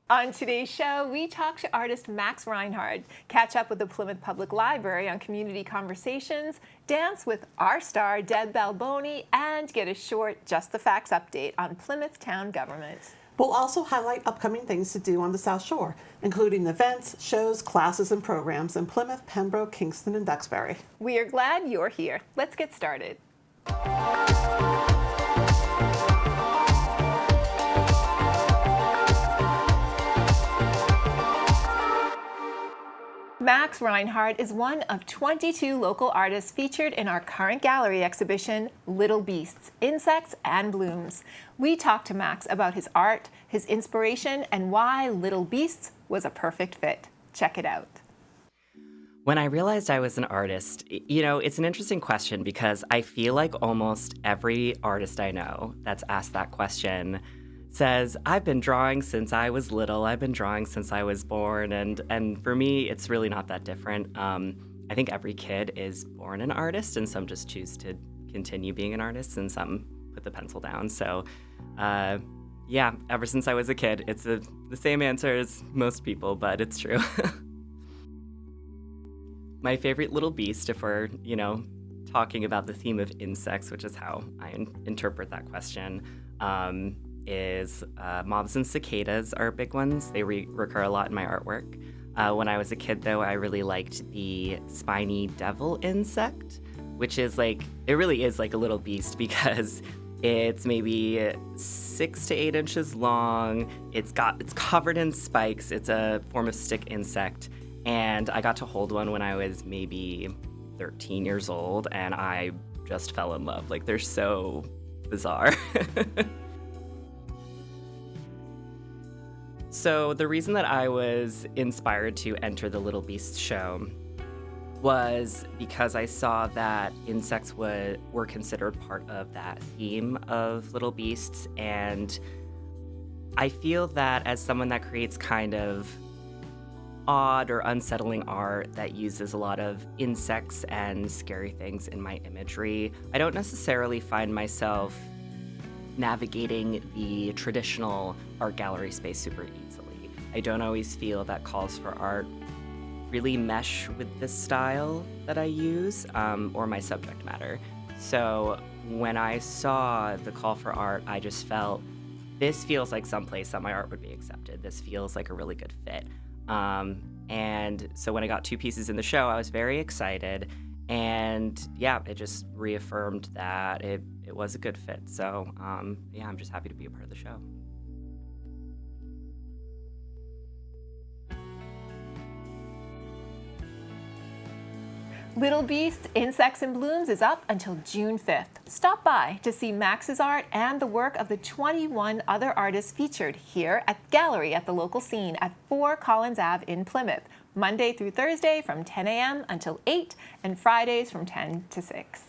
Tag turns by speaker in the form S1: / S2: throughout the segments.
S1: On today's show, we talk to artist Max Reinhard, catch up with the Plymouth Public Library on community conversations, dance with our star Deb Balboni, and get a short Just the Facts update on Plymouth town government.
S2: We'll also highlight upcoming things to do on the South Shore, including events, shows, classes, and programs in Plymouth, Pembroke, Kingston, and Duxbury.
S1: We are glad you're here. Let's get started. Max Reinhard is one of 22 local artists featured in our current gallery exhibition, Little Beasts, Insects and Blooms. We talked to Max about his art, his inspiration, and why Little Beasts was a perfect fit. Check it out.
S3: When I realized I was an artist, it's an interesting question because I feel like almost every artist I know that's asked that question says, I've been drawing since I was little, I've been drawing since I was born, and for me, it's really not that different. I think every kid is born an artist, and some just choose to continue being an artist, and some put the pencil down. So, ever since I was a kid, it's the same answer as most people, but it's true. My favorite little beast, if we're, talking about the theme of insects, which is how I interpret that question, is moths and cicadas are big ones. They recur a lot in my artwork. When I was a kid, though, I really liked the spiny devil insect, which is it really is like a little beast because it's maybe 6 to 8 inches long. It's covered in spikes. It's a form of stick insect. And I got to hold one when I was maybe 13 years old, and I just fell in love. They're so bizarre. So the reason that I was inspired to enter the Little Beasts show was because I saw that insects were considered part of that theme of Little Beasts, and I feel that as someone that creates kind of odd or unsettling art that uses a lot of insects and scary things in my imagery, I don't necessarily find myself navigating the traditional art gallery space super easily. I don't always feel that calls for art really mesh with the style that I use or my subject matter. So when I saw the call for art, I just felt this feels like someplace that my art would be accepted. This feels like a really good fit. And so when I got 2 pieces in the show, I was very excited. And it just reaffirmed that it was a good fit. So I'm just happy to be a part of the show.
S1: Little Beasts, Insects and Blooms is up until June 5th. Stop by to see Max's art and the work of the 21 other artists featured here at the gallery at the local scene at 4 Collins Ave in Plymouth, Monday through Thursday from 10 a.m. until 8 and Fridays from 10 to 6.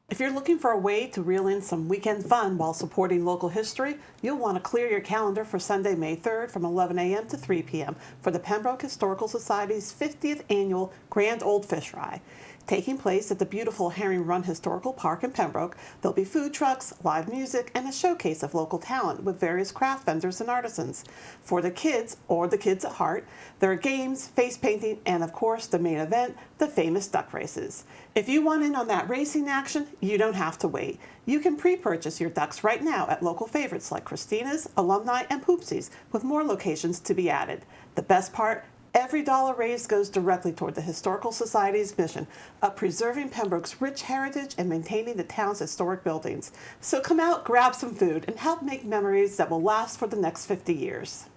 S2: If you're looking for a way to reel in some weekend fun while supporting local history, you'll want to clear your calendar for Sunday, May 3rd from 11 a.m. to 3 p.m. for the Pembroke Historical Society's 50th Annual Grand Old Fish Fry. Taking place at the beautiful Herring Run Historical Park in Pembroke, there'll be food trucks, live music, and a showcase of local talent with various craft vendors and artisans. For the kids, or the kids at heart, there are games, face painting, and of course the main event, the famous duck races. If you want in on that racing action, you don't have to wait. You can pre-purchase your ducks right now at local favorites like Christina's, Alumni, and Poopsie's, with more locations to be added. The best part? Every dollar raised goes directly toward the Historical Society's mission of preserving Pembroke's rich heritage and maintaining the town's historic buildings. So come out, grab some food, and help make memories that will last for the next 50 years.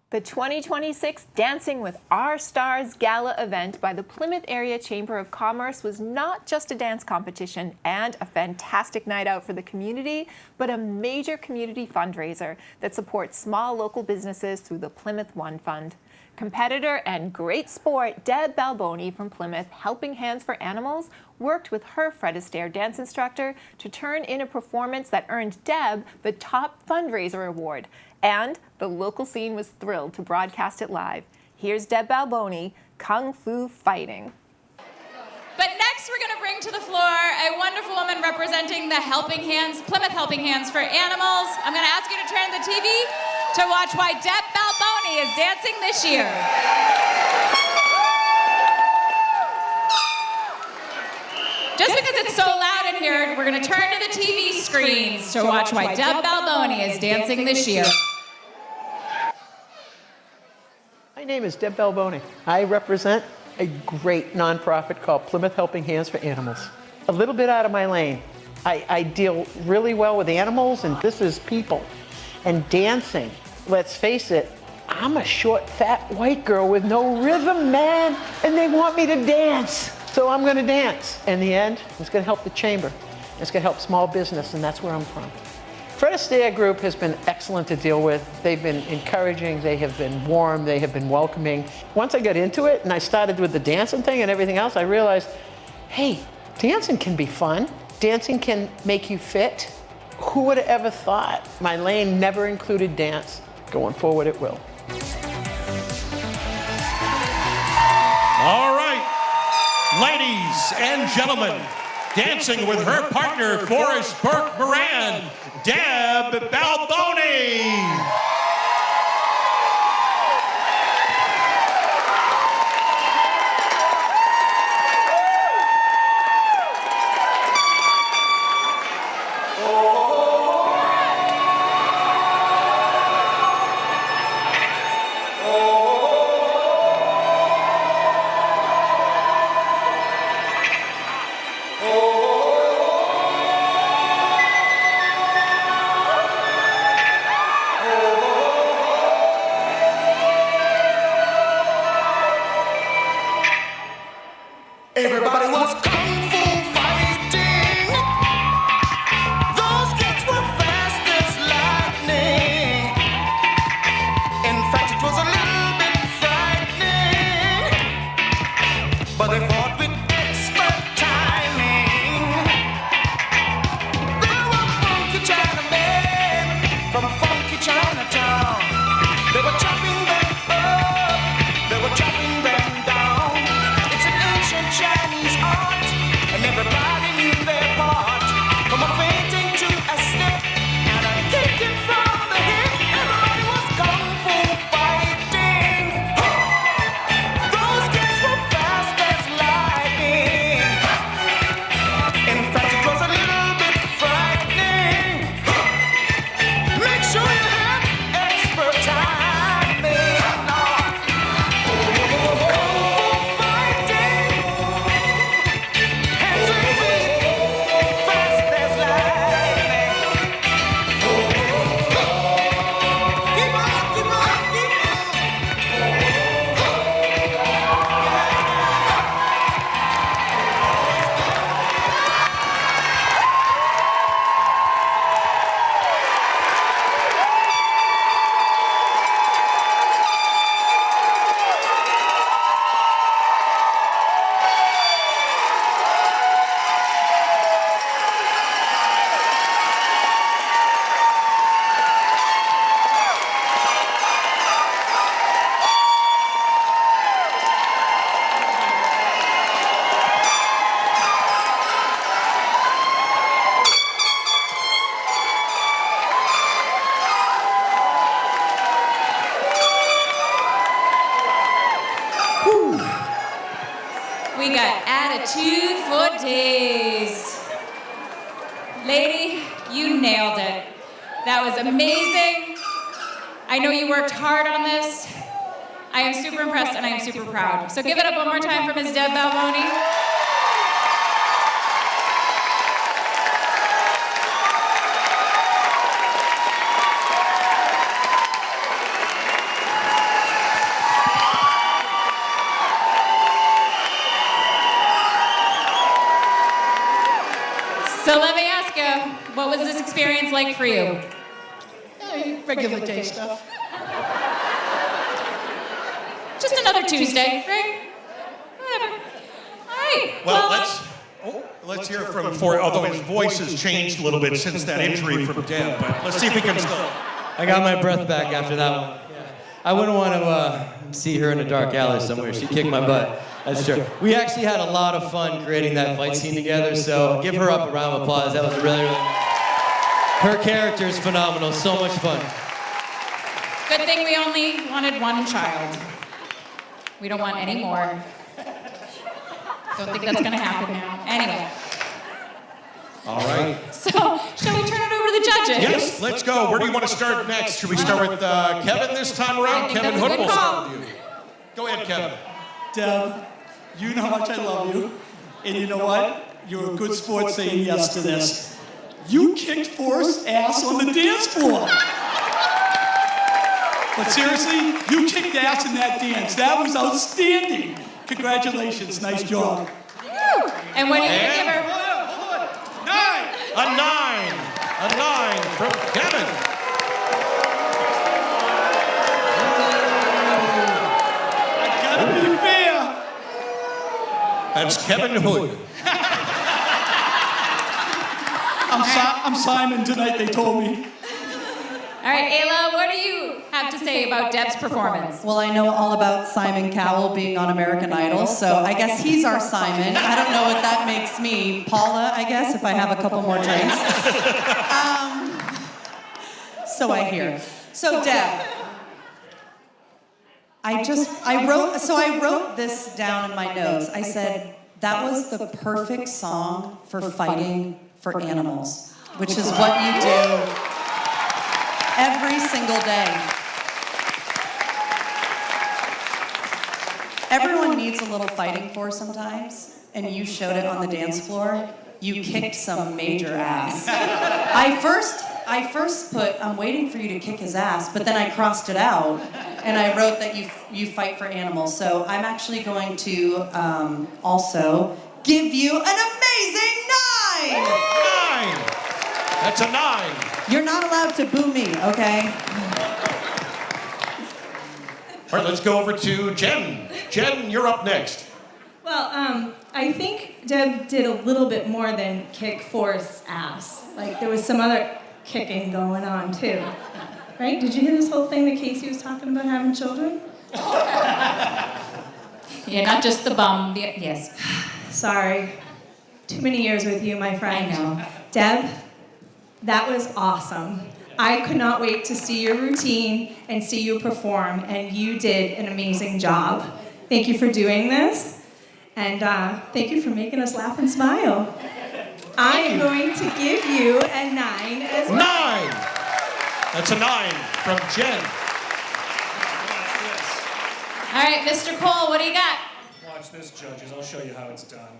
S1: The 2026 Dancing with Our Stars Gala event by the Plymouth Area Chamber of Commerce was not just a dance competition and a fantastic night out for the community, but a major community fundraiser that supports small local businesses through the Plymouth One Fund. Competitor and great sport Deb Balboni from Plymouth Helping Hands for Animals worked with her Fred Astaire dance instructor to turn in a performance that earned Deb the top fundraiser award. And the local scene was thrilled to broadcast it live. Here's Deb Balboni, Kung Fu Fighting.
S4: But next we're going to bring to the floor a wonderful woman representing the Helping Hands, Plymouth Helping Hands for Animals. I'm going to ask you to turn the TV to watch why Deb Balboni is dancing this year. Just because it's so loud in here, we're going to turn to the TV screens to watch why Deb Balboni is dancing this year.
S5: My name is Deb Balboni. I represent a great nonprofit called Plymouth Helping Hands for Animals. A little bit out of my lane. I deal really well with animals, and this is people. And dancing, let's face it, I'm a short, fat, white girl with no rhythm, man, and they want me to dance. So I'm gonna dance. In the end, it's gonna help the chamber. It's gonna help small business, and that's where I'm from. Fred Astaire Group has been excellent to deal with. They've been encouraging, they have been warm, they have been welcoming. Once I got into it and I started with the dancing thing and everything else, I realized, hey, dancing can be fun. Dancing can make you fit. Who would have ever thought? My lane never included dance. Going forward, it will.
S6: All right, ladies and gentlemen, dancing with her partner, Forrest Burke Moran, Deb Balboni.
S7: Everybody was kung fu fighting. Those kids were fast as lightning. In fact, it was a little bit frightening, but they fought with expert timing. They were funky Chinamen from funky Chinatown. They were chopping them up, they were chopping them down. It's an ancient Chinese art, and everybody knew their part. From a fainting to a step, and a kicking from the hip. Everybody was kung fu fighting. Those kids were fast as lightning. In fact, it was a little bit frightening. Make sure you have expert timing. Kung fu fighting. Hands and feet, fast as lightning. Keep on, keep on, keep on.
S4: We got attitude for days. Lady, you nailed it. That was amazing. I know you worked hard on this. I am super impressed and I am super proud. So give it up one more time for Ms. Deb Balboni. So let me ask you, what was this experience like for you?
S5: Regular day stuff.
S4: Just another Tuesday, right? Whatever. All right.
S6: Well, let's hear from Ford, although his voice has changed a little bit since that injury from Deb, but let's see if he can still.
S8: I got my breath back after that one. I wouldn't want to see her in a dark alley somewhere. She kicked my butt. That's true. We actually had a lot of fun creating that fight scene together, so give her up a round of applause. That was really, really nice. Her character is phenomenal. So much fun.
S4: Good thing we only wanted one child. We don't want any more. Don't think that's gonna happen now. Anyway.
S6: All right.
S4: So, shall we turn it over to the judges?
S6: Yes, let's go. Where do you want to start next? Should we start with Kevin this time around?
S4: I think
S6: Kevin
S4: that's a
S6: Hood,
S4: good
S6: we'll start
S4: call.
S6: with you. Go ahead, Kevin.
S9: Deb, you know how much I love you. And you know what? You're a good sport saying yes to this. You kicked Forrest's ass on the dance floor. But seriously, you kicked ass in that dance. That was outstanding. Congratulations. Nice job.
S4: And what are you gonna give her?
S9: Hold on. 9.
S6: A 9. A 9 from Kevin.
S9: I gotta be fair.
S6: That's Kevin Hood.
S9: I'm Simon tonight, they told me.
S4: All right, Ayla, what do you have to say about Deb's performance?
S10: Well, I know all about Simon Cowell being on American Idol, so I guess he's our Simon. I don't know what that makes me. Paula, I guess, if I have a couple more drinks. So I hear. So Deb, I wrote this down in my notes. I said, that was the perfect song for fighting for animals, which is what you do every single day. Everyone needs a little fighting for sometimes, and you showed it on the dance floor. You kicked some major ass. I first put, I'm waiting for you to kick his ass, but then I crossed it out, and I wrote that you fight for animals. So I'm actually going to also give you an amazing 9!
S6: 9. That's a 9.
S10: You're not allowed to boo me, okay?
S6: All right, let's go over to Jen. Jen, you're up next.
S11: Well, I think Deb did a little bit more than kick Forrest's ass. Like, there was some other kicking going on, too. Right? Did you hear this whole thing that Casey was talking about having children?
S4: Yeah, not just the bum. Yes.
S11: Sorry. Too many years with you, my friend.
S4: I know.
S11: Deb, that was awesome. I could not wait to see your routine and see you perform, and you did an amazing job. Thank you for doing this, and thank you for making us laugh and smile. I am going to give you a 9 as well.
S6: 9. That's a 9 from Jen.
S4: All right, Mr. Cole, what do you got?
S12: Watch this, judges. I'll show you how it's done.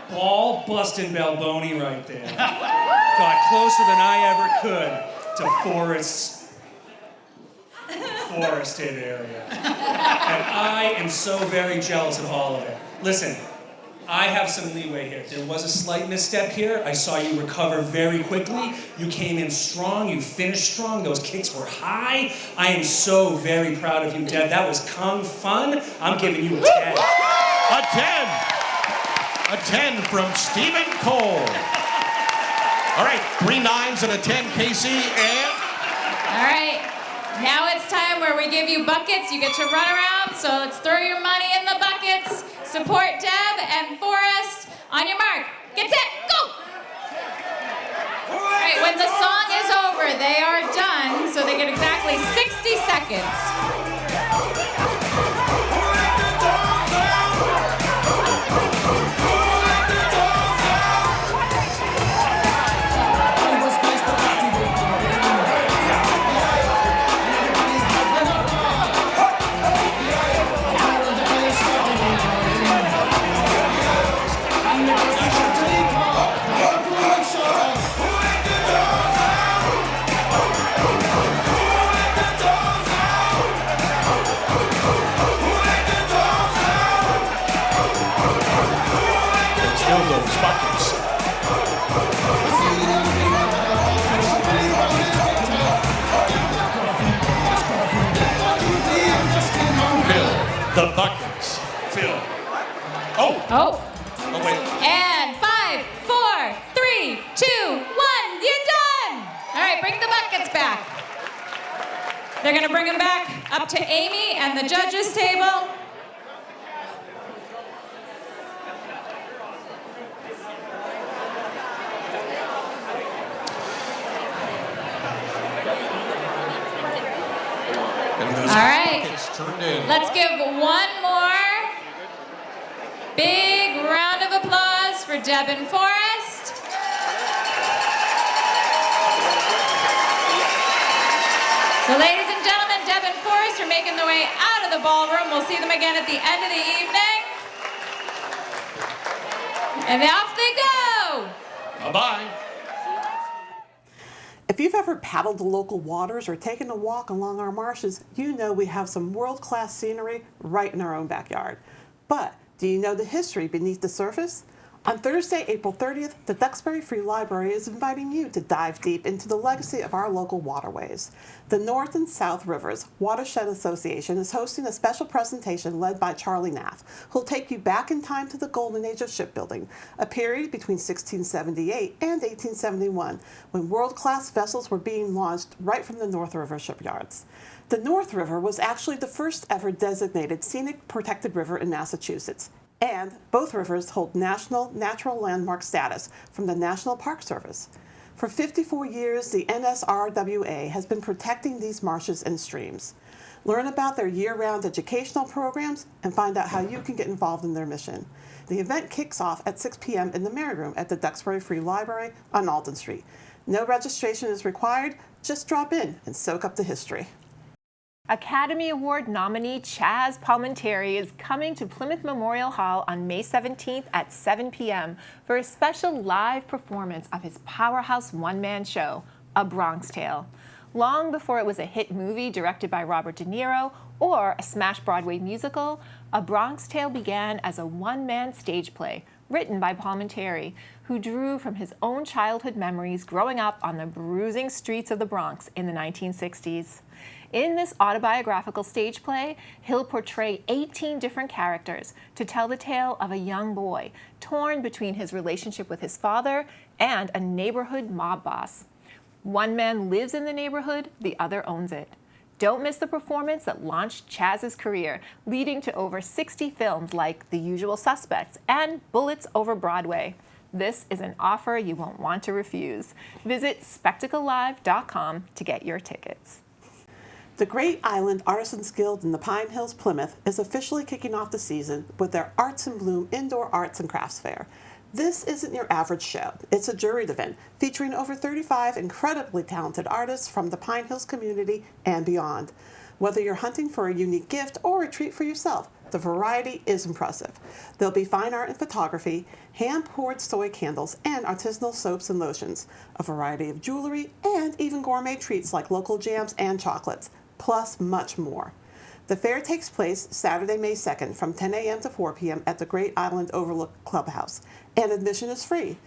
S12: Ball busting Balboni right there. Got closer than I ever could to Forrest's forested area. And I am so very jealous of all of it. Listen, I have some leeway here. There was a slight misstep here. I saw you recover very quickly. You came in strong. You finished strong. Those kicks were high. I am so very proud of you, Deb. That was kung fun. I'm giving you a 10.
S6: A 10. A 10 from Stephen Cole. All right, 3 9s and a 10, Casey, and...
S4: All right, now it's time where we give you buckets. You get to run around, so let's throw your money in the buckets. Support Deb and Forrest. On your mark, get set, go! All right, when the song is over, they are done, so they get exactly 60 seconds.
S6: The buckets. Phil. Oh. Oh, wait.
S4: And 5, 4, 3, 2, 1, you're done! All right, bring the buckets back. They're gonna bring them back up to Amy and the judges' table. All right.
S6: Pockets turned in.
S4: Let's give one more big round of applause for Deb and Forrest. So ladies and gentlemen, Deb and Forrest are making their way out of the ballroom. We'll see them again at the end of the evening. And off they go.
S6: Bye-bye.
S2: If you've ever paddled the local waters or taken a walk along our marshes, you know we have some world-class scenery right in our own backyard. But do you know the history beneath the surface? On Thursday, April 30th, the Duxbury Free Library is inviting you to dive deep into the legacy of our local waterways. The North and South Rivers Watershed Association is hosting a special presentation led by Charlie Nath, who'll take you back in time to the golden age of shipbuilding, a period between 1678 and 1871, when world-class vessels were being launched right from the North River shipyards. The North River was actually the first ever designated scenic protected river in Massachusetts. And both rivers hold National Natural Landmark status from the National Park Service. For 54 years, the NSRWA has been protecting these marshes and streams. Learn about their year-round educational programs and find out how you can get involved in their mission. The event kicks off at 6 p.m. in the Mary Room at the Duxbury Free Library on Alden Street. No registration is required. Just drop in and soak up the history.
S1: Academy Award nominee Chaz Palminteri is coming to Plymouth Memorial Hall on May 17th at 7 p.m. for a special live performance of his powerhouse one-man show, A Bronx Tale. Long before it was a hit movie directed by Robert De Niro or a smash Broadway musical, A Bronx Tale began as a one-man stage play written by Palminteri, who drew from his own childhood memories growing up on the bruising streets of the Bronx in the 1960s. In this autobiographical stage play, he'll portray 18 different characters to tell the tale of a young boy torn between his relationship with his father and a neighborhood mob boss. One man lives in the neighborhood, the other owns it. Don't miss the performance that launched Chaz's career, leading to over 60 films like The Usual Suspects and Bullets Over Broadway. This is an offer you won't want to refuse. Visit spectaclelive.com to get your tickets.
S2: The Great Island Artisans Guild in the Pine Hills, Plymouth, is officially kicking off the season with their Arts in Bloom Indoor Arts and Crafts Fair. This isn't your average show. It's a juried event featuring over 35 incredibly talented artists from the Pine Hills community and beyond. Whether you're hunting for a unique gift or a treat for yourself, the variety is impressive. There'll be fine art and photography, hand-poured soy candles, and artisanal soaps and lotions, a variety of jewelry, and even gourmet treats like local jams and chocolates, plus much more. The fair takes place Saturday, May 2nd from 10 a.m. to 4 p.m. at the Great Island Overlook Clubhouse, and admission is free.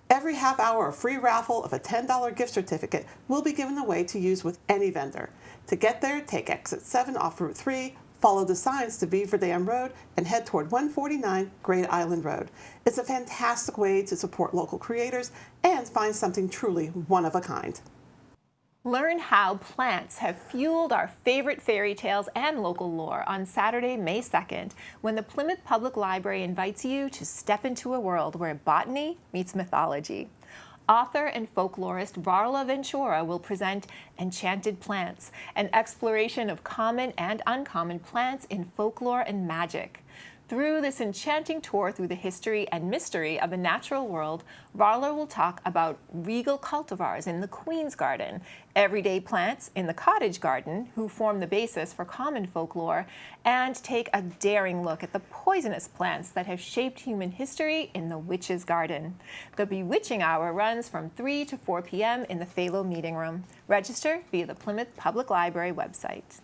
S2: Every half hour, a free raffle of a $10 gift certificate will be given away to use with any vendor. To get there, take exit 7 off Route 3, follow the signs to Beaver Dam Road, and head toward 149 Great Island Road. It's a fantastic way to support local creators and find something truly one of a kind.
S1: Learn how plants have fueled our favorite fairy tales and local lore on Saturday, May 2nd, when the Plymouth Public Library invites you to step into a world where botany meets mythology. Author and folklorist Varla Ventura will present Enchanted Plants, an exploration of common and uncommon plants in folklore and magic. Through this enchanting tour through the history and mystery of the natural world, Varla will talk about regal cultivars in the Queen's Garden, everyday plants in the cottage garden, who form the basis for common folklore, and take a daring look at the poisonous plants that have shaped human history in the Witch's Garden. The Bewitching Hour runs from 3 to 4 p.m. in the Phalo Meeting Room. Register via the Plymouth Public Library website.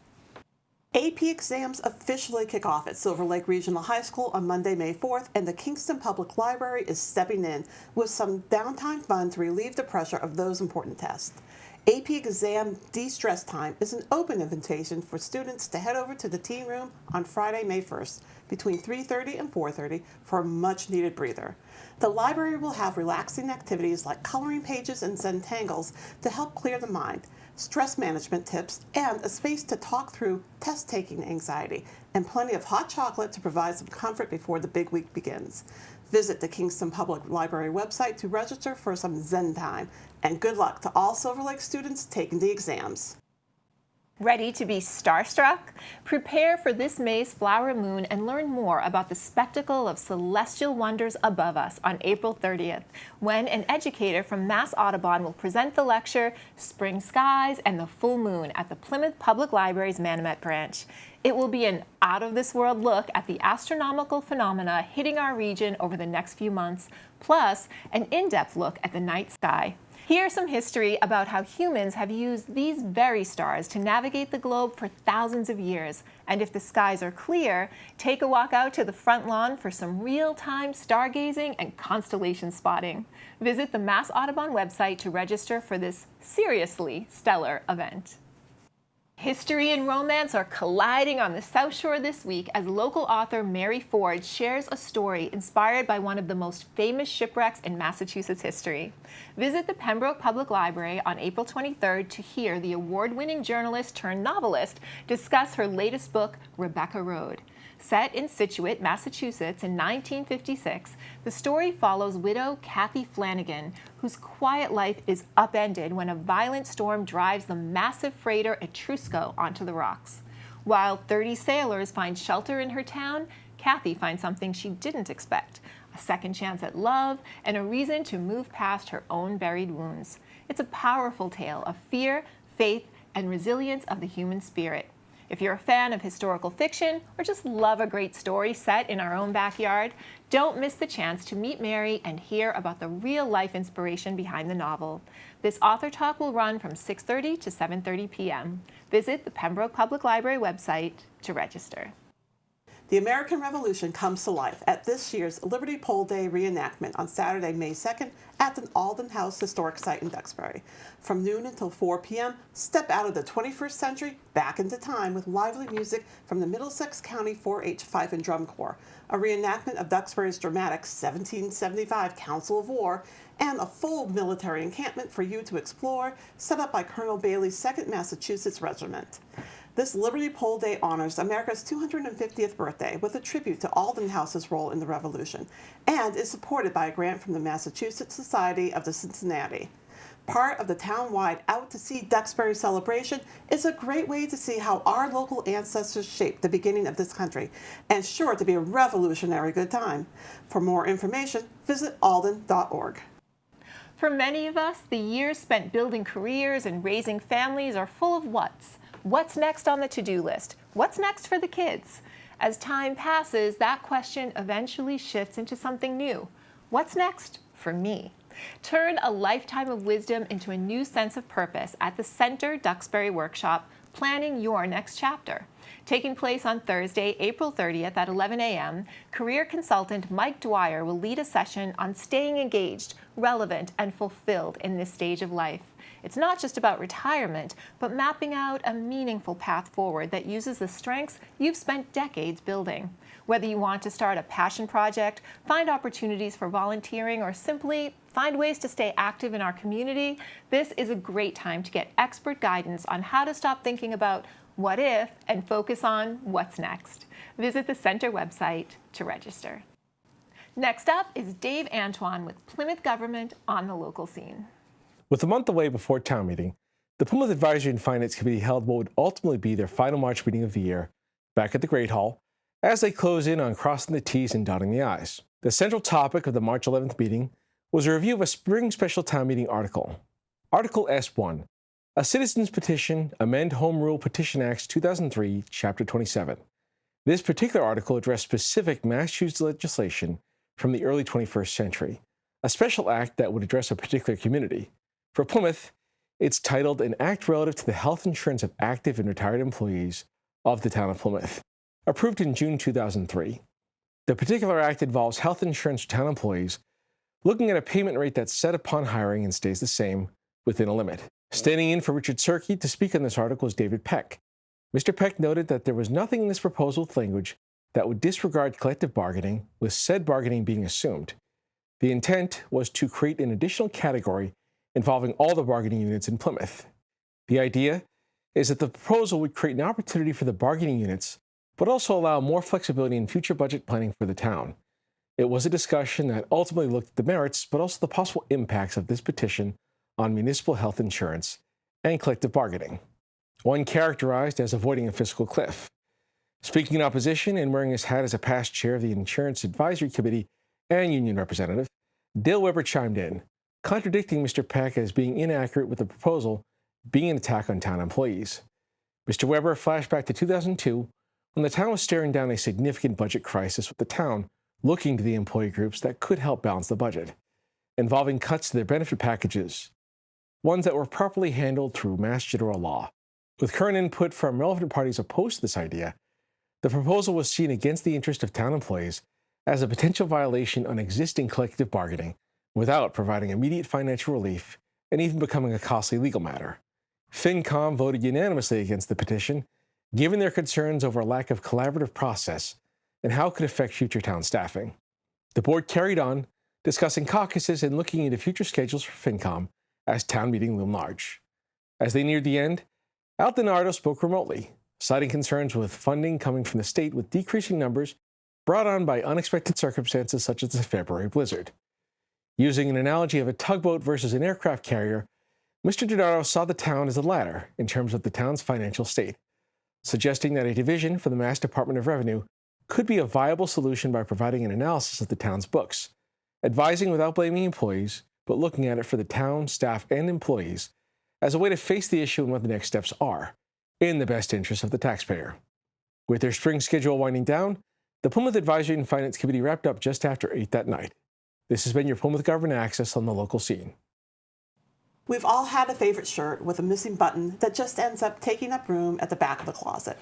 S2: AP exams officially kick off at Silver Lake Regional High School on Monday, May 4th, and the Kingston Public Library is stepping in with some downtime fun to relieve the pressure of those important tests. AP Exam De-Stress Time is an open invitation for students to head over to the Teen Room on Friday, May 1st, between 3:30 and 4:30 for a much-needed breather. The library will have relaxing activities like coloring pages and Zentangles to help clear the mind, stress management tips, and a space to talk through test-taking anxiety, and plenty of hot chocolate to provide some comfort before the big week begins. Visit the Kingston Public Library website to register for some Zen time, and good luck to all Silver Lake students taking the exams.
S1: Ready to be starstruck? Prepare for this May's flower moon and learn more about the spectacle of celestial wonders above us on April 30th, when an educator from Mass Audubon will present the lecture, Spring Skies and the Full Moon at the Plymouth Public Library's Manomet branch. It will be an out-of-this-world look at the astronomical phenomena hitting our region over the next few months, plus an in-depth look at the night sky. Here's some history about how humans have used these very stars to navigate the globe for thousands of years. And if the skies are clear, take a walk out to the front lawn for some real-time stargazing and constellation spotting. Visit the Mass Audubon website to register for this seriously stellar event. History and romance are colliding on the South Shore this week as local author Mary Ford shares a story inspired by one of the most famous shipwrecks in Massachusetts history. Visit the Pembroke Public Library on April 23rd to hear the award-winning journalist turned novelist discuss her latest book, Rebecca Road. Set in Scituate, Massachusetts in 1956, the story follows widow Kathy Flanagan, whose quiet life is upended when a violent storm drives the massive freighter Etrusco onto the rocks. While 30 sailors find shelter in her town, Kathy finds something she didn't expect: a second chance at love and a reason to move past her own buried wounds. It's a powerful tale of fear, faith, and resilience of the human spirit. If you're a fan of historical fiction or just love a great story set in our own backyard, don't miss the chance to meet Mary and hear about the real-life inspiration behind the novel. This author talk will run from 6:30 to 7:30 p.m. Visit the Pembroke Public Library website to register.
S2: The American Revolution comes to life at this year's Liberty Pole Day reenactment on Saturday, May 2nd at the Alden House Historic Site in Duxbury. From noon until 4 p.m., step out of the 21st century back into time with lively music from the Middlesex County 4-H Fife and Drum Corps, a reenactment of Duxbury's dramatic 1775 Council of War, and a full military encampment for you to explore, set up by Colonel Bailey's 2nd Massachusetts Regiment. This Liberty Pole Day honors America's 250th birthday with a tribute to Alden House's role in the Revolution, and is supported by a grant from the Massachusetts Society of the Cincinnati. Part of the town-wide Out to See Duxbury celebration is a great way to see how our local ancestors shaped the beginning of this country, and sure to be a revolutionary good time. For more information, visit alden.org.
S1: For many of us, the years spent building careers and raising families are full of whats. What's next on the to-do list? What's next for the kids? As time passes, that question eventually shifts into something new. What's next for me? Turn a lifetime of wisdom into a new sense of purpose at the Center Duxbury Workshop, Planning Your Next Chapter. Taking place on Thursday, April 30th at 11 a.m., career consultant Mike Dwyer will lead a session on staying engaged, relevant, and fulfilled in this stage of life. It's not just about retirement, but mapping out a meaningful path forward that uses the strengths you've spent decades building. Whether you want to start a passion project, find opportunities for volunteering, or simply find ways to stay active in our community, this is a great time to get expert guidance on how to stop thinking about what if and focus on what's next. Visit the center website to register. Next up is Dave Antoine with Plymouth Government on the local scene.
S13: With a month away before town meeting, the Plymouth Advisory and Finance Committee held what would ultimately be their final March meeting of the year back at the Great Hall as they close in on crossing the T's and dotting the I's. The central topic of the March 11th meeting was a review of a spring special town meeting article. Article S1, a citizen's petition, amend Home Rule Petition Acts 2003, Chapter 27. This particular article addressed specific Massachusetts legislation from the early 21st century, a special act that would address a particular community. For Plymouth, it's titled An Act Relative to the Health Insurance of Active and Retired Employees of the Town of Plymouth, approved in June 2003. The particular act involves health insurance for town employees, looking at a payment rate that's set upon hiring and stays the same within a limit. Standing in for Richard Serkey to speak on this article is David Peck. Mr. Peck noted that there was nothing in this proposal with language that would disregard collective bargaining, with said bargaining being assumed. The intent was to create an additional category involving all the bargaining units in Plymouth. The idea is that the proposal would create an opportunity for the bargaining units, but also allow more flexibility in future budget planning for the town. It was a discussion that ultimately looked at the merits, but also the possible impacts of this petition on municipal health insurance and collective bargaining. one characterized as avoiding a fiscal cliff. Speaking in opposition and wearing his hat as a past chair of the Insurance Advisory Committee and union representative, Dale Weber chimed in, contradicting Mr. Peck as being inaccurate with the proposal being an attack on town employees. Mr. Weber flashed back to 2002 when the town was staring down a significant budget crisis with the town looking to the employee groups that could help balance the budget, involving cuts to their benefit packages, ones that were properly handled through mass general law. With current input from relevant parties opposed to this idea, the proposal was seen against the interest of town employees as a potential violation on existing collective bargaining without providing immediate financial relief and even becoming a costly legal matter. FinCom voted unanimously against the petition, given their concerns over a lack of collaborative process and how it could affect future town staffing. The board carried on, discussing caucuses and looking into future schedules for FinCom as town meeting loomed large. As they neared the end, Al DiNardo spoke remotely, citing concerns with funding coming from the state with decreasing numbers brought on by unexpected circumstances such as the February blizzard. Using an analogy of a tugboat versus an aircraft carrier, Mr. DiNardo saw the town as a ladder in terms of the town's financial state, suggesting that a division for the Mass Department of Revenue could be a viable solution by providing an analysis of the town's books, advising without blaming employees, but looking at it for the town, staff, and employees as a way to face the issue and what the next steps are, in the best interest of the taxpayer. With their spring schedule winding down, the Plymouth Advisory and Finance Committee wrapped up just after 8 that night. This has been your Plymouth Government Access on the local scene.
S2: We've all had a favorite shirt with a missing button that just ends up taking up room at the back of the closet.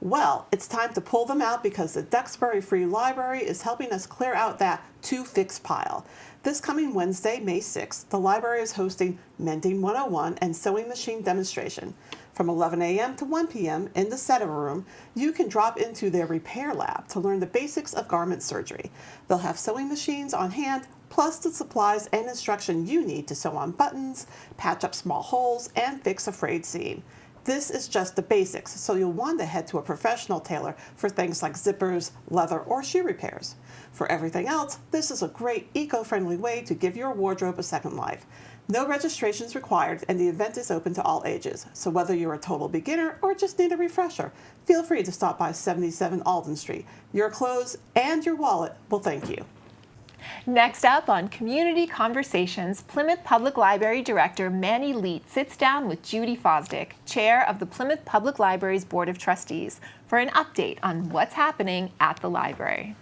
S2: Well, it's time to pull them out because the Duxbury Free Library is helping us clear out that to-fix pile. This coming Wednesday, May 6th, the library is hosting Mending 101 and Sewing Machine Demonstration. From 11 a.m. to 1 p.m. in the Setter Room, you can drop into their repair lab to learn the basics of garment surgery. They'll have sewing machines on hand, plus the supplies and instruction you need to sew on buttons, patch up small holes, and fix a frayed seam. This is just the basics, so you'll want to head to a professional tailor for things like zippers, leather, or shoe repairs. For everything else, this is a great eco-friendly way to give your wardrobe a second life. No registrations required, and the event is open to all ages. So whether you're a total beginner or just need a refresher, feel free to stop by 77 Alden Street. Your clothes and your wallet will thank you.
S1: Next up on Community Conversations, Plymouth Public Library Director Manny Leet sits down with Judy Fosdick, Chair of the Plymouth Public Library's Board of Trustees, for an update on what's happening at the library.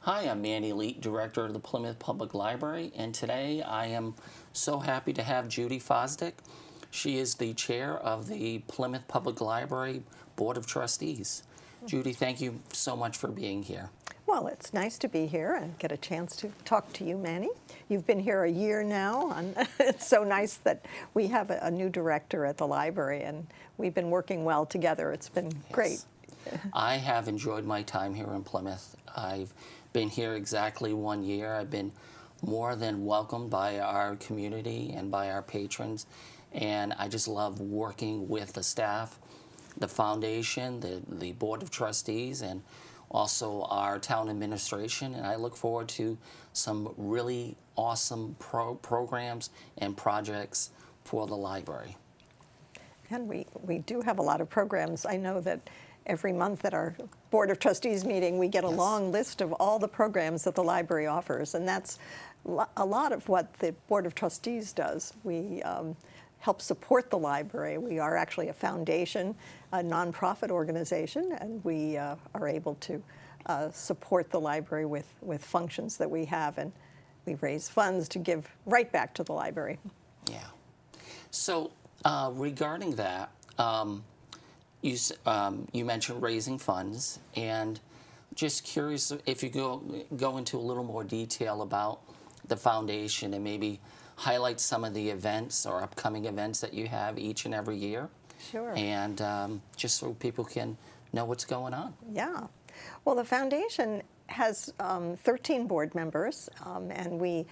S14: Hi, I'm Manny Leet, Director of the Plymouth Public Library, and today I am so happy to have Judy Fosdick. She is the Chair of the Plymouth Public Library Board of Trustees. Judy, thank you so much for being here.
S15: Well, it's nice to be here and get a chance to talk to you, Manny. You've been here a year now, and it's so nice that we have a new director at the library, and we've been working well together. It's been great.
S14: I have enjoyed my time here in Plymouth. I've been here exactly 1 year. I've been more than welcomed by our community and by our patrons, and I just love working with the staff, the foundation, the Board of Trustees, and also our town administration, and I look forward to some really awesome programs and projects for the library.
S15: And we do have a lot of programs. I know that every month at our Board of Trustees meeting, we get a long list of all the programs that the library offers, and that's a lot of what the Board of Trustees does. We help support the library. We are actually a foundation, a nonprofit organization, and we are able to support the library with functions that we have, and we raise funds to give right back to the library.
S14: Yeah. So regarding that, you mentioned raising funds, and just curious if you go into a little more detail about the foundation and maybe highlight some of the events or upcoming events that you have each and every year.
S15: Sure.
S14: And just so people can know what's going on.
S15: Yeah. Well, the foundation has 13 board members, and we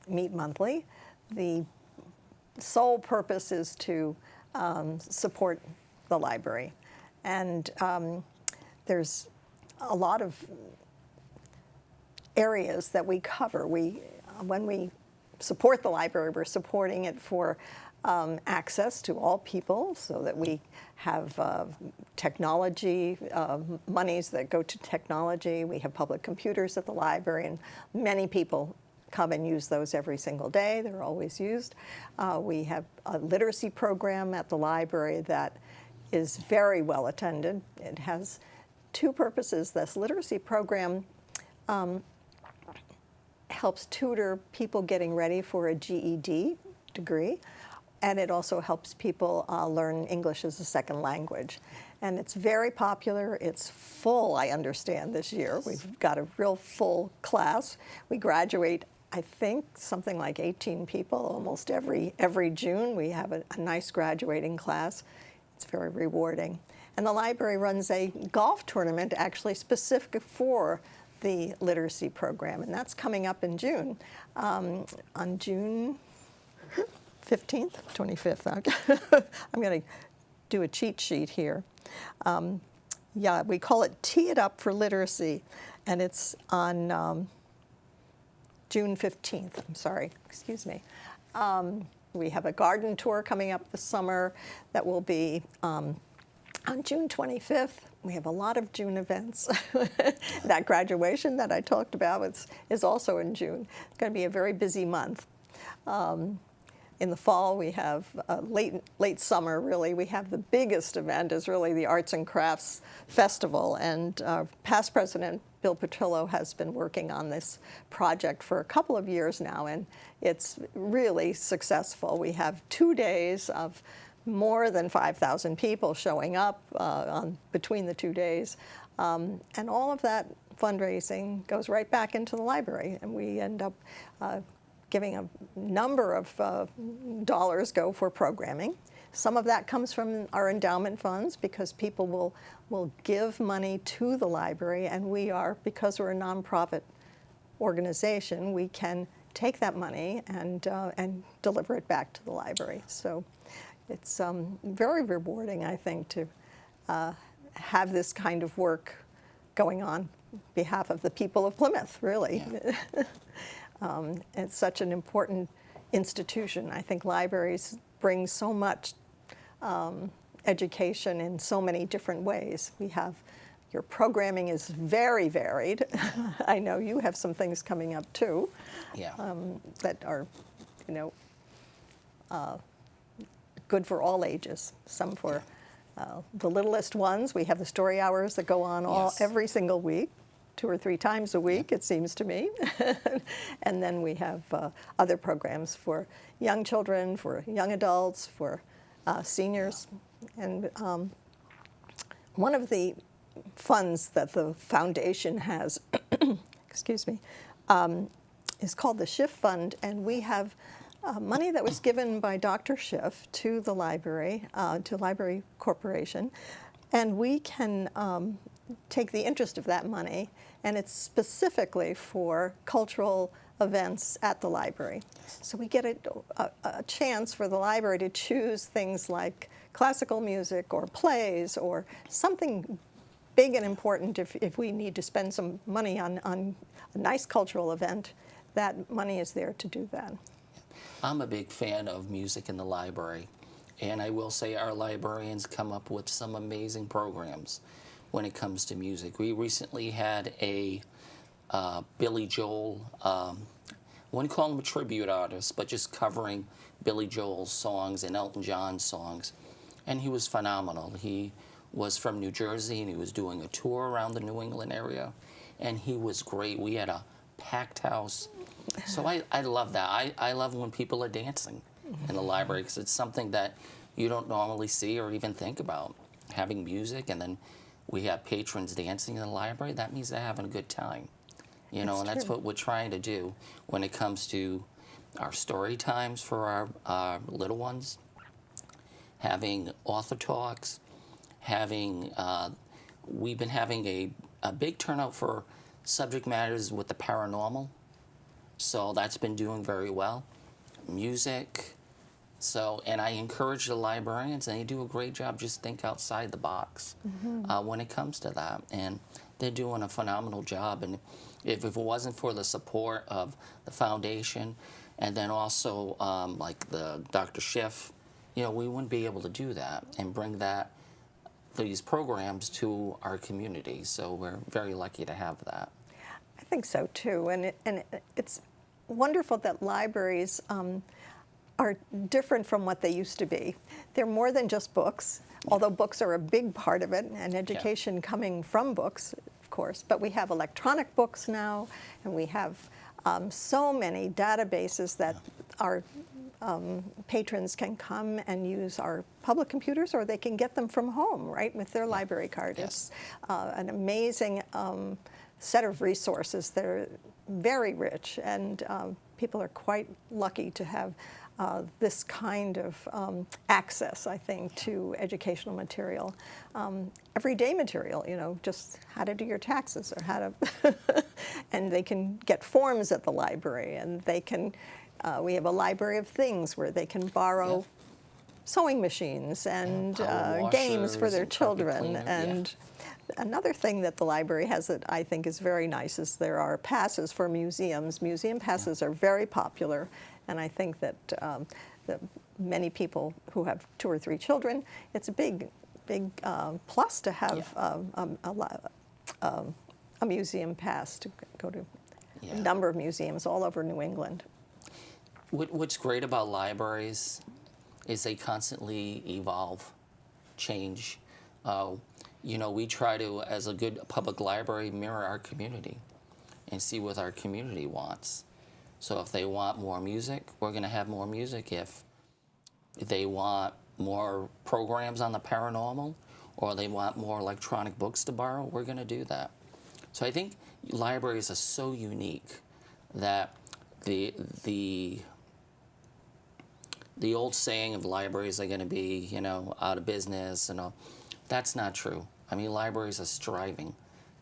S15: meet monthly. The sole purpose is to support the library. And there's a lot of areas that we cover. When we support the library, we're supporting it for access to all people so that we have technology, monies that go to technology. We have public computers at the library, and many people come and use those every single day. They're always used. We have a literacy program at the library that is very well attended. It has two purposes. This literacy program helps tutor people getting ready for a GED degree, and it also helps people learn English as a second language. And it's very popular. It's full, I understand, this year. We've got a real full class. We graduate, I think, something like 18 people almost every June. We have a nice graduating class. It's very rewarding. And the library runs a golf tournament actually specific for the literacy program, and that's coming up in June. On June 15th, 25th. I'm going to do a cheat sheet here. Yeah, we call it Tee It Up for Literacy, and it's on June 15th. I'm sorry, excuse me. We have a garden tour coming up this summer that will be on June 25th. We have a lot of June events. That graduation that I talked about is also in June. It's going to be a very busy month. In the fall, we have late summer, really. We have the biggest event is really the Arts and Crafts Festival. And past President Bill Petrillo has been working on this project for a couple of years now, and it's really successful. We have 2 days of more than 5,000 people showing up between the 2 days. And all of that fundraising goes right back into the library, and we end up giving a number of dollars go for programming. Some of that comes from our endowment funds because people will give money to the library, and because we're a nonprofit organization, we can take that money and deliver it back to the library. So it's very rewarding, I think, to have this kind of work going on behalf of the people of Plymouth, really. Yeah. It's such an important institution. I think libraries bring so much education in so many different ways. Your programming is very varied. I know you have some things coming up too. Yeah. That are, good for all ages. Some for the littlest ones. We have the story hours that go on every single week. 2 or 3 times a week, it seems to me. And then we have other programs for young children, for young adults, for seniors. And one of the funds that the foundation has, excuse me, is called the Schiff Fund, and we have money that was given by Dr. Schiff to the library, to Library Corporation, and we can take the interest of that money, and it's specifically for cultural events at the library. So we get a chance for the library to choose things like classical music or plays or something big and important. If we need to spend some money on a nice cultural event, that money is there to do that.
S14: I'm a big fan of music in the library, and I will say our librarians come up with some amazing programs when it comes to music. We recently had a Billy Joel, I wouldn't call him a tribute artist, but just covering Billy Joel's songs and Elton John's songs. And he was phenomenal. He was from New Jersey, and he was doing a tour around the New England area, and he was great. We had a packed house. So I love that. I love when people are dancing in the library, because it's something that you don't normally see or even think about. Having music, and then we have patrons dancing in the library, that means they're having a good time. That's what we're trying to do when it comes to our story times for our little ones, having author talks, we've been having a big turnout for subject matters with the paranormal, so that's been doing very well. Music, and I encourage the librarians, and they do a great job, just think outside the box when it comes to that, and they're doing a phenomenal job. And if it wasn't for the support of the foundation And then also, like the Dr. Schiff, you know, we wouldn't be able to do that and bring these programs to our community. So we're very lucky to have that.
S15: I think so too, and it's wonderful that libraries are different from what they used to be. They're more than just books, although books are a big part of it, and education coming from books, of course. But we have electronic books now, and we have so many databases that our patrons can come and use our public computers, or they can get them from home, right, with their library card. It's an amazing set of resources that are very rich, and people are quite lucky to have this kind of access, I think, to educational material, everyday material, you know, just how to do your taxes or how to, and they can get forms at the library, and they can, we have a library of things where they can borrow sewing machines and games for their children. And another thing that the library has that I think is very nice is there are passes for museums. Museum passes are very popular, and I think that many people who have 2 or 3 children, it's a big plus to have a museum pass to go to a number of museums all over New England.
S14: What's great about libraries is they constantly evolve, change. You know, we try to, as a good public library, mirror our community and see what our community wants. So if they want more music, we're going to have more music. If they want more programs on the paranormal, or they want more electronic books to borrow, we're going to do that. So I think libraries are so unique that the old saying of libraries are going to be, you know, out of business and all, that's not true. I mean, libraries are striving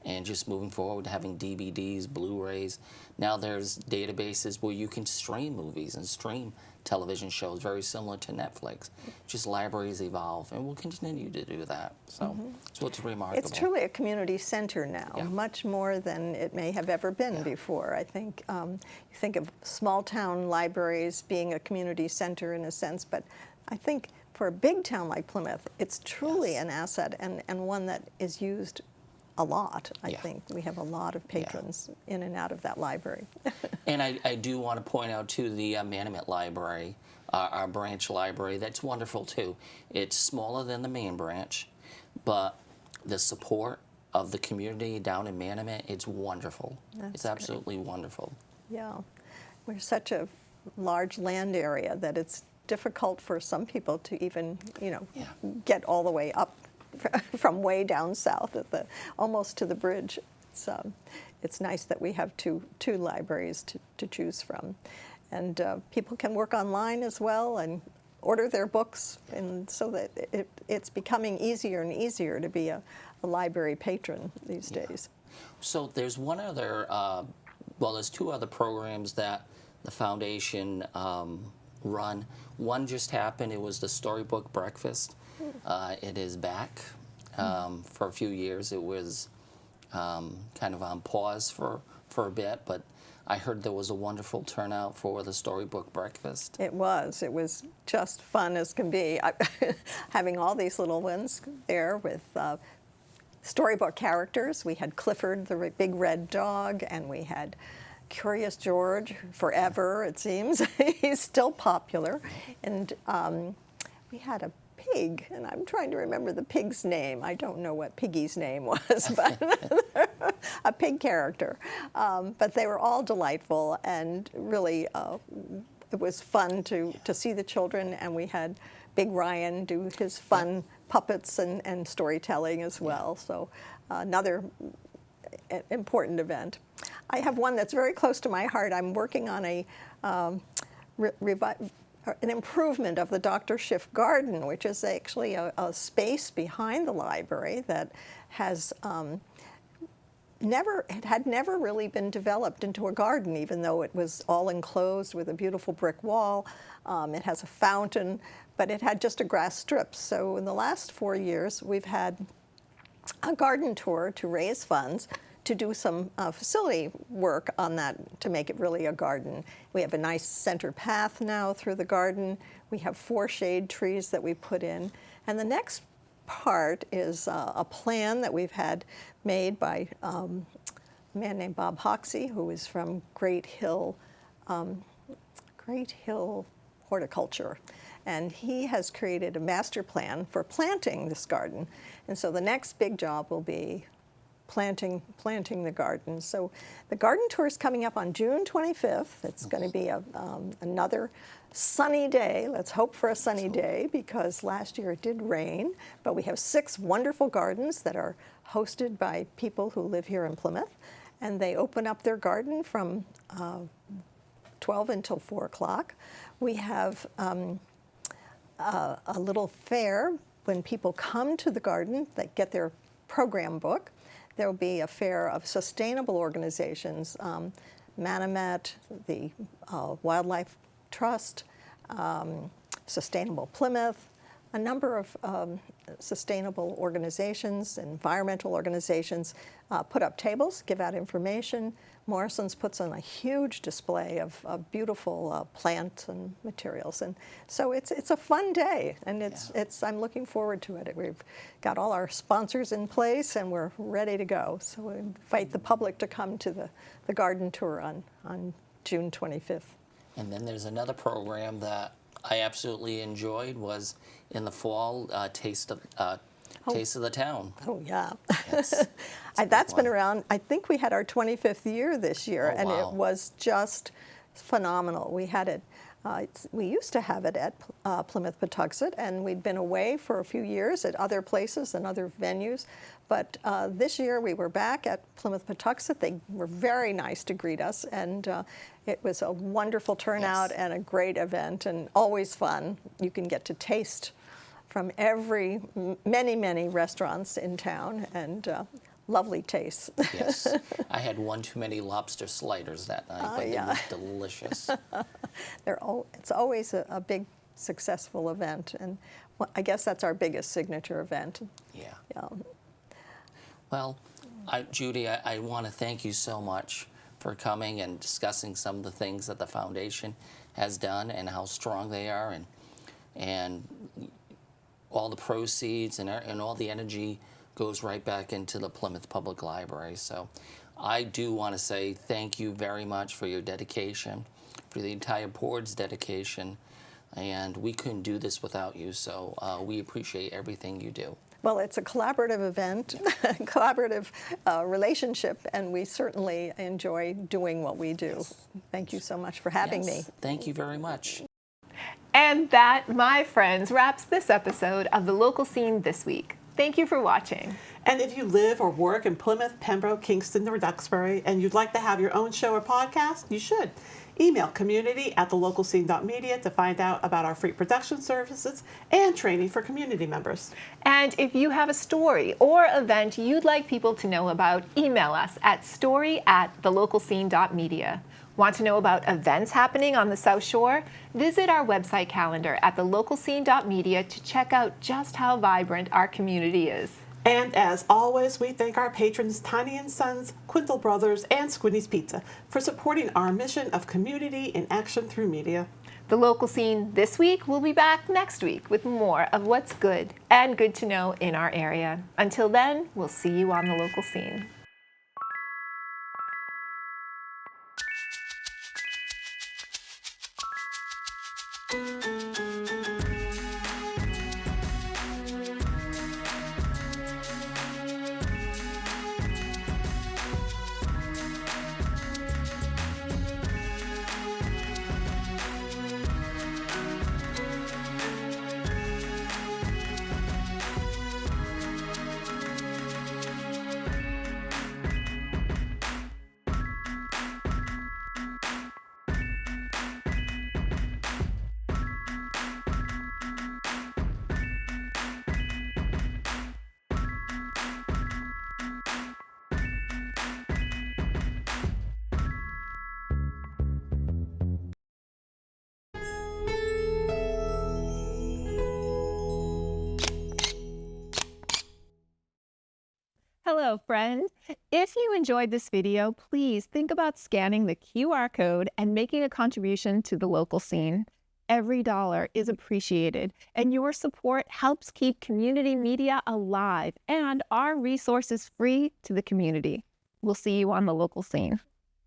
S14: and just moving forward, having DVDs, Blu-rays. Now there's databases where you can stream movies and stream television shows, very similar to Netflix. Just libraries evolve, and we'll continue to do that. So it's what's remarkable.
S15: It's truly a community center now, much more than it may have ever been before. I think you think of small town libraries being a community center in a sense, but I think for a big town like Plymouth, it's truly an asset and one that is used a lot. I think we have a lot of patrons in and out of that library.
S14: And I do want to point out, too, the Manamet Library, our branch library. That's wonderful, too. It's smaller than the main branch, but the support of the community down in Manamet, it's wonderful. It's absolutely wonderful.
S15: Yeah. We're such a large land area that it's difficult for some people to even, you know, get all the way up from way down south at almost to the bridge. It's nice that we have two libraries to choose from, and people can work online as well and order their books, and so that it's becoming easier and easier to be a library patron these days.
S14: So there's one other, well, there's 2 other programs that the foundation run. One just happened. It was the Storybook Breakfast. It is back for a few years. It was kind of on pause for a bit, but I heard there was a wonderful turnout for the Storybook Breakfast.
S15: It was just fun as can be. Having all these little ones there with storybook characters. We had Clifford, the big red dog, and we had Curious George, forever it seems. He's still popular. And we had a pig, and I'm trying to remember the pig's name. I don't know what Piggy's name was, but a pig character. But they were all delightful, and really it was fun to see the children, and we had Big Ryan do his fun puppets and storytelling as well. So another important event. I have one that's very close to my heart. I'm working on an improvement of the Dr. Schiff Garden, which is actually a space behind the library that has had never really been developed into a garden, even though it was all enclosed with a beautiful brick wall. It has a fountain, but it had just a grass strip. So in the last 4 years, we've had a garden tour to raise funds to do some facility work on that to make it really a garden. We have a nice center path now through the garden. We have 4 shade trees that we put in. And the next part is a plan that we've had made by a man named Bob Hoxie, who is from Great Hill Horticulture. And he has created a master plan for planting this garden. And so the next big job will be planting the garden. So the garden tour is coming up on June 25th. It's going to be another sunny day. Let's hope for a sunny day, because last year it did rain. But we have 6 wonderful gardens that are hosted by people who live here in Plymouth. And they open up their garden from 12 until 4 o'clock. We have a little fair when people come to the garden that get their program book. There will be a fair of sustainable organizations, Manomet, the Wildlife Trust, Sustainable Plymouth, a number of sustainable organizations, environmental organizations put up tables, give out information. Morrison's puts on a huge display of beautiful plants and materials, and so it's a fun day, and I'm looking forward to it. We've got all our sponsors in place, and we're ready to go. So we invite the public to come to the garden tour on June 25th.
S14: And then there's another program that I absolutely enjoyed, was in the fall, Taste of the Town.
S15: Oh, yeah.
S14: Yes.
S15: That's been around. I think we had our 25th year this year, and
S14: wow.
S15: it was just phenomenal. We had it. We used to have it at Plymouth Patuxent, and we'd been away for a few years at other places and other venues. But this year we were back at Plymouth Patuxent. They were very nice to greet us, and it was a wonderful turnout and a great event, and always fun. You can get to taste from many restaurants in town, and lovely tastes.
S14: Yes. I had one too many lobster sliders that night, but
S15: yeah.
S14: it was delicious.
S15: It's always a big, successful event, and I guess that's our biggest signature event.
S14: Yeah.
S15: Yeah.
S14: Well, Judy, I want to thank you so much for coming and discussing some of the things that the foundation has done and how strong they are, and all the proceeds and all the energy goes right back into the Plymouth Public Library. So I do want to say thank you very much for your dedication, for the entire board's dedication, and we couldn't do this without you, so we appreciate everything you do.
S15: Well, it's a collaborative event, collaborative relationship, and we certainly enjoy doing what we do. Yes. Thank you so much for having me.
S14: Thank you very much.
S1: And that, my friends, wraps this episode of The Local Scene This Week. Thank you for watching.
S2: And if you live or work in Plymouth, Pembroke, Kingston, or Duxbury, and you'd like to have your own show or podcast, you should. Email community@thelocalscene.media to find out about our free production services and training for community members.
S1: And if you have a story or event you'd like people to know about, email us at story@thelocalscene.media. Want to know about events happening on the South Shore? Visit our website calendar at thelocalscene.media to check out just how vibrant our community is.
S2: And as always, we thank our patrons Tiny & Sons, Quintal Brothers, and Squinty's Pizza for supporting our mission of community in action through media.
S1: The Local Scene This Week will be back next week with more of what's good and good to know in our area. Until then, we'll see you on The Local Scene. Hello, friend. If you enjoyed this video, please think about scanning the QR code and making a contribution to the local scene. Every dollar is appreciated, and your support helps keep community media alive and our resources free to the community. We'll see you on the local scene.